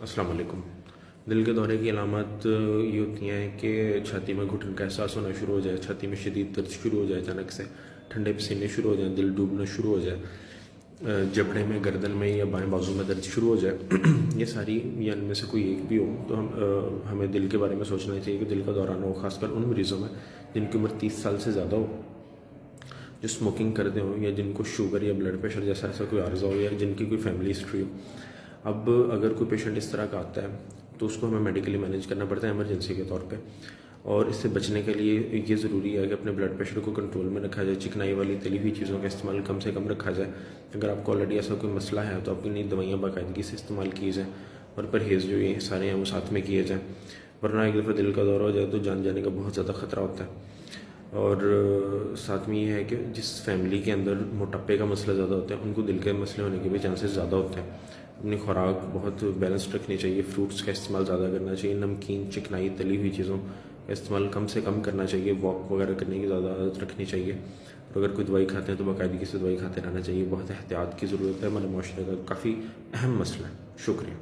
अस्सलाम वालेकुम। दिल के दौरे की अलामत ये होती हैं कि छाती में घुटन का एहसास होना शुरू हो जाए, छाती में शदीद दर्द शुरू हो जाए, अचानक से ठंडे पसीने शुरू हो जाए, दिल डूबना शुरू हो जाए, जबड़े में, गर्दन में या बाएं बाजू में दर्द शुरू हो जाए। ये सारी या इनमें से कोई एक भी हो तो हमें दिल के बारे में सोचना चाहिए कि दिल का दौरा ना हो, खासकर उन मरीज़ों में जिनकी उम्र 30 साल से ज़्यादा हो, जो स्मोकिंग करते हो या जिनको शुगर या ब्लड प्रेशर जैसा ऐसा कोई आर्जा हो या जिनकी कोई फैमिली हिस्ट्री हो। अब अगर कोई पेशेंट इस तरह का आता है तो उसको हमें मेडिकली मैनेज करना पड़ता है इमरजेंसी के तौर पे, और इससे बचने के लिए ये ज़रूरी है कि अपने ब्लड प्रेशर को कंट्रोल में रखा जाए, चिकनाई वाली तली हुई चीज़ों का इस्तेमाल कम से कम रखा जाए। अगर आपको ऑलरेडी ऐसा कोई मसला है तो अपनी दवाइयाँ बाकायदगी से इस्तेमाल की जाए और परहेज़ जो ये सारे हैं वो साथ में किए जाएँ, वरना एक दफ़ा दिल का दौरा हो जाए तो जान जाने का बहुत ज़्यादा ख़तरा होता है। और साथ में ये है कि जिस फैमिली के अंदर मोटापे का मसला ज़्यादा होता है उनको दिल के मसले होने के भी चांसेस ज़्यादा होते हैं। अपनी खुराक बहुत बैलेंस्ड रखनी चाहिए, फ्रूट्स का इस्तेमाल ज़्यादा करना चाहिए, नमकीन, चिकनाई, तली हुई चीज़ों का इस्तेमाल कम से कम करना चाहिए, वॉक वगैरह करने की ज़्यादा आदत रखनी चाहिए, और अगर कोई दवाई खाते हैं तो बाकायदगी से दवाई खाते रहना चाहिए। बहुत एहतियात की ज़रूरत है, हमारे माशरे का काफ़ी अहम मसला है। शुक्रिया।